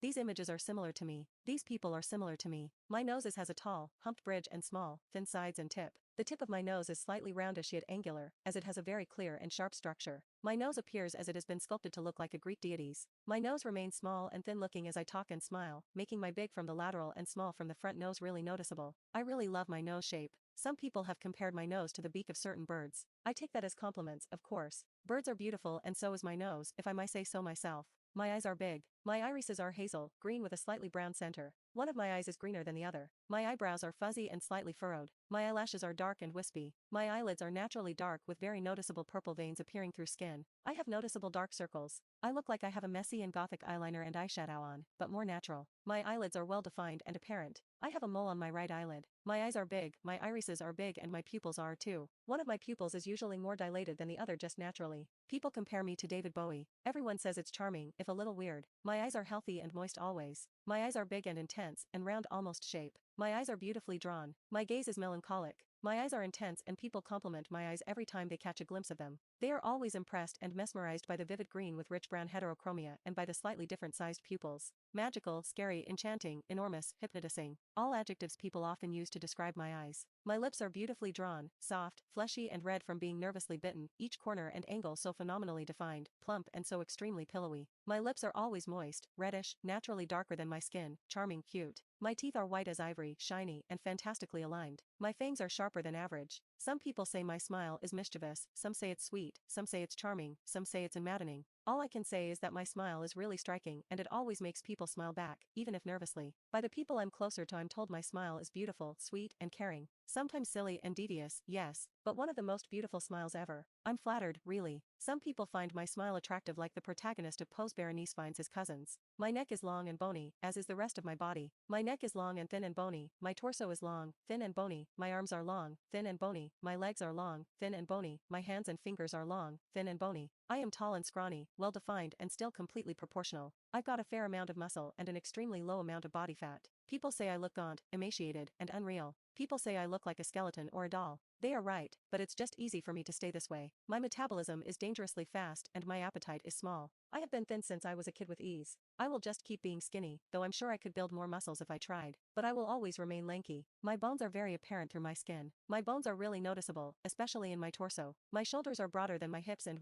These images are similar to me. These people are similar to me. My nose has a tall, humped bridge and small, thin sides and tip. The tip of my nose is slightly roundish yet angular, as it has a very clear and sharp structure. My nose appears as it has been sculpted to look like a Greek deity's. My nose remains small and thin-looking as I talk and smile, making my big from the lateral and small from the front nose really noticeable. I really love my nose shape. Some people have compared my nose to the beak of certain birds. I take that as compliments, of course. Birds are beautiful and so is my nose, if I might say so myself. My eyes are big. My irises are hazel, green with a slightly brown center. One of my eyes is greener than the other. My eyebrows are fuzzy and slightly furrowed. My eyelashes are dark and wispy. My eyelids are naturally dark with very noticeable purple veins appearing through skin. I have noticeable dark circles. I look like I have a messy and gothic eyeliner and eyeshadow on, but more natural. My eyelids are well defined and apparent. I have a mole on my right eyelid. My eyes are big, my irises are big and my pupils are too. One of my pupils is usually more dilated than the other just naturally. People compare me to David Bowie. Everyone says it's charming, if a little weird. My eyes are healthy and moist always. My eyes are big and intense and round almost shape. My eyes are beautifully drawn. My gaze is melancholic. My eyes are intense and people compliment my eyes every time they catch a glimpse of them. They are always impressed and mesmerized by the vivid green with rich brown heterochromia and by the slightly different sized pupils. Magical, scary, enchanting, enormous, hypnotizing. All adjectives people often use to describe my eyes. My lips are beautifully drawn, soft, fleshy and red from being nervously bitten, each corner and angle so phenomenally defined, plump and so extremely pillowy. My lips are always moist, reddish, naturally darker than my skin, charming, cute. My teeth are white as ivory, shiny, and fantastically aligned. My fangs are sharper than average. Some people say my smile is mischievous, some say it's sweet, some say it's charming, some say it's maddening. All I can say is that my smile is really striking and it always makes people smile back, even if nervously. By the people I'm closer to I'm told my smile is beautiful, sweet, and caring. Sometimes silly and devious, yes, but one of the most beautiful smiles ever. I'm flattered, really. Some people find my smile attractive like the protagonist of Poe's Berenice finds his cousins. My neck is long and bony, as is the rest of my body. My neck is long and thin and bony, my torso is long, thin and bony, my arms are long, thin and bony, my legs are long, thin and bony, my hands and fingers are long, thin and bony. I am tall and scrawny, well-defined and still completely proportional. I've got a fair amount of muscle and an extremely low amount of body fat. People say I look gaunt, emaciated, and unreal. People say I look like a skeleton or a doll. They are right, but it's just easy for me to stay this way. My metabolism is dangerously fast and my appetite is small. I have been thin since I was a kid with ease. I will just keep being skinny, though I'm sure I could build more muscles if I tried. But I will always remain lanky. My bones are very apparent through my skin. My bones are really noticeable, especially in my torso. My shoulders are broader than my hips and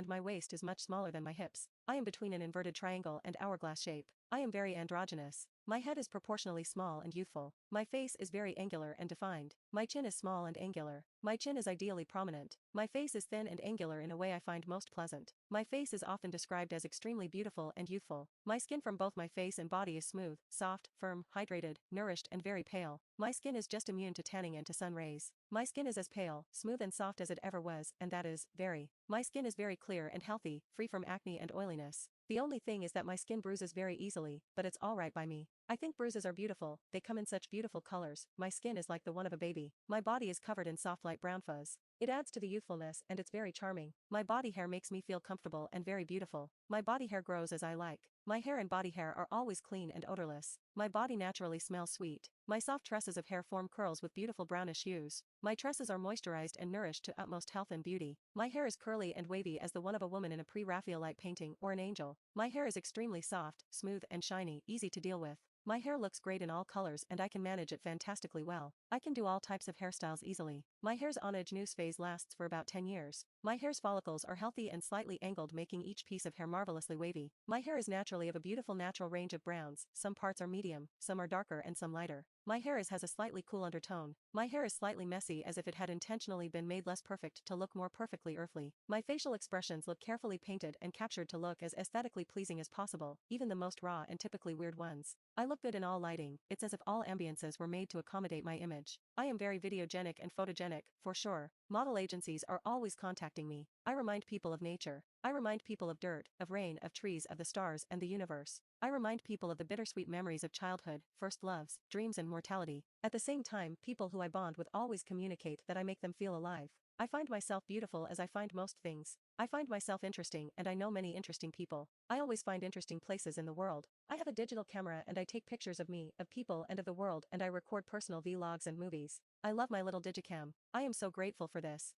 my waist is much smaller than my hips. I am between an inverted triangle and hourglass shape. I am very androgynous. My head is proportionally small and youthful. My face is very angular and defined. My chin is small and angular. My chin is ideally prominent. My face is thin and angular in a way I find most pleasant. My face is often described as extremely beautiful and youthful. My skin from both my face and body is smooth, soft, firm, hydrated, nourished and very pale. My skin is just immune to tanning and to sun rays. My skin is as pale, smooth and soft as it ever was, and that is, very. My skin is very clear and healthy, free from acne and oiliness. The only thing is that my skin bruises very easily, but it's alright by me. I think bruises are beautiful, they come in such beautiful colors. My skin is like the one of a baby. My body is covered in soft light brown fuzz. It adds to the youthfulness and it's very charming. My body hair makes me feel comfortable and very beautiful. My body hair grows as I like. My hair and body hair are always clean and odorless. My body naturally smells sweet. My soft tresses of hair form curls with beautiful brownish hues. My tresses are moisturized and nourished to utmost health and beauty. My hair is curly and wavy as the one of a woman in a pre-Raphaelite painting or an angel. My hair is extremely soft, smooth and shiny, easy to deal with. My hair looks great in all colors and I can manage it fantastically well. I can do all types of hairstyles easily. My hair's âge phase lasts for about 10 years. My hair's follicles are healthy and slightly angled, making each piece of hair marvelously wavy. My hair is naturally of a beautiful natural range of browns, some parts are medium, some are darker and some lighter. My hair has a slightly cool undertone. My hair is slightly messy as if it had intentionally been made less perfect to look more perfectly earthly. My facial expressions look carefully painted and captured to look as aesthetically pleasing as possible, even the most raw and typically weird ones. I look good in all lighting, it's as if all ambiances were made to accommodate my image. I am very videogenic and photogenic, for sure. Model agencies are always contacting me. I remind people of nature. I remind people of dirt, of rain, of trees, of the stars and the universe. I remind people of the bittersweet memories of childhood, first loves, dreams and mortality. At the same time, people who I bond with always communicate that I make them feel alive. I find myself beautiful as I find most things. I find myself interesting and I know many interesting people. I always find interesting places in the world. I have a digital camera and I take pictures of me, of people and of the world and I record personal vlogs and movies. I love my little digicam. I am so grateful for this.